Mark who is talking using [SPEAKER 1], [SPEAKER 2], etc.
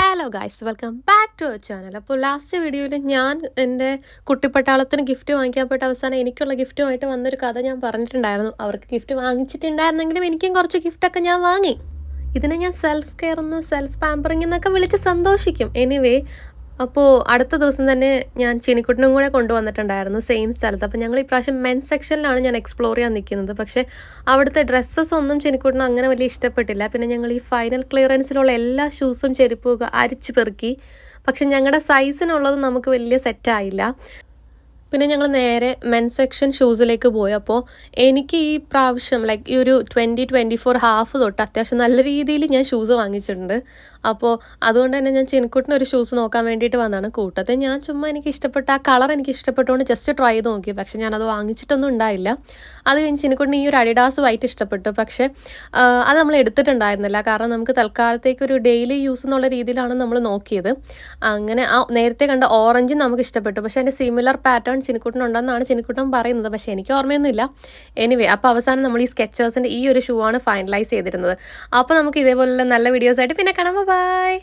[SPEAKER 1] Hello guys, welcome back to our channel. അപ്പോൾ last വീഡിയോയിൽ ഞാൻ എൻ്റെ കുട്ടിപ്പട്ടാളത്തിന് ഗിഫ്റ്റ് വാങ്ങിക്കാൻ പോയിട്ട് അവസാനം എനിക്കുള്ള ഗിഫ്റ്റുമായിട്ട് വന്നൊരു കഥ ഞാൻ പറഞ്ഞിട്ടുണ്ടായിരുന്നു. അവർക്ക് ഗിഫ്റ്റ് വാങ്ങിച്ചിട്ടുണ്ടായിരുന്നെങ്കിലും എനിക്കും കുറച്ച് ഗിഫ്റ്റൊക്കെ ഞാൻ വാങ്ങി. ഇതിനെ ഞാൻ സെൽഫ് കെയർ എന്നും സെൽഫ് പാമ്പറിംഗ് എന്നൊക്കെ വിളിച്ച് സന്തോഷിക്കും. എനിവേ, അപ്പോൾ അടുത്ത ദിവസം തന്നെ ഞാൻ ചിനിക്കുട്ടനും കൂടെ കൊണ്ടുവന്നിട്ടുണ്ടായിരുന്നു സെയിം സ്ഥലത്ത്. അപ്പോൾ ഞങ്ങൾ ഇപ്രാവശ്യം മെൻസ് സെക്ഷനിലാണ് ഞാൻ എക്സ്പ്ലോർ ചെയ്യാൻ നിൽക്കുന്നത്. പക്ഷേ അവിടുത്തെ ഡ്രസ്സസ് ഒന്നും ചിനിക്കുട്ടനും അങ്ങനെ വലിയ ഇഷ്ടപ്പെട്ടില്ല. പിന്നെ ഞങ്ങൾ ഈ ഫൈനൽ ക്ലിയറൻസിലുള്ള എല്ലാ ഷൂസും ചെരുപ്പും ഒക്കെ അരിച്ചു പെറുക്കി. പക്ഷെ ഞങ്ങളുടെ സൈസിനുള്ളത് നമുക്ക് വലിയ സെറ്റായില്ല. പിന്നെ ഞങ്ങൾ നേരെ മെൻസ് സെക്ഷൻ ഷൂസിലേക്ക് പോയി. അപ്പോൾ എനിക്ക് ഈ പ്രാവശ്യം ഈ ഒരു 2024 ഹാഫ് തൊട്ട് അത്യാവശ്യം നല്ല രീതിയിൽ ഞാൻ ഷൂസ് വാങ്ങിച്ചിട്ടുണ്ട്. അപ്പോൾ അതുകൊണ്ട് തന്നെ ഞാൻ ചിനിക്കുട്ടിന് ഒരു ഷൂസ് നോക്കാൻ വേണ്ടിയിട്ട് വന്നതാണ്. കൂട്ടത്തെ ഞാൻ ചുമ്മാ എനിക്ക് ഇഷ്ടപ്പെട്ട ആ കളർ എനിക്ക് ഇഷ്ടപ്പെട്ടുകൊണ്ട് ജസ്റ്റ് ട്രൈ ചെയ്ത് നോക്കി. പക്ഷേ ഞാനത് വാങ്ങിച്ചിട്ടൊന്നും ഉണ്ടായില്ല. അത് കഴിഞ്ഞ് ചിനിക്കുട്ടിന് ഈ ഒരു അഡിഡാസ് വൈറ്റ് ഇഷ്ടപ്പെട്ടു. പക്ഷേ അത് നമ്മൾ എടുത്തിട്ടുണ്ടായിരുന്നില്ല. കാരണം നമുക്ക് തൽക്കാലത്തേക്ക് ഒരു ഡെയിലി യൂസ് എന്നുള്ള രീതിയിലാണ് നമ്മൾ നോക്കിയത്. അങ്ങനെ ആ നേരത്തെ കണ്ട ഓറഞ്ചും നമുക്ക് ഇഷ്ടപ്പെട്ടു. പക്ഷേ അതിൻ്റെ സിമിലർ പാറ്റേൺ ചിനിക്കുട്ടനുണ്ടെന്നാണ് ചിനിക്കുട്ടൻ പറയുന്നത്. പക്ഷേ എനിക്ക് ഓർമ്മയൊന്നുമില്ല. എനിവേ, അപ്പോൾ അവസാനം നമ്മൾ ഈ സ്കെച്ചേഴ്സിൻ്റെ ഈ ഒരു ഷൂ ആണ് ഫൈനലൈസ് ചെയ്തിരുന്നത്. അപ്പോൾ നമുക്ക് ഇതേപോലുള്ള നല്ല വീഡിയോസായിട്ട് പിന്നെ കാണാം. ബൈ.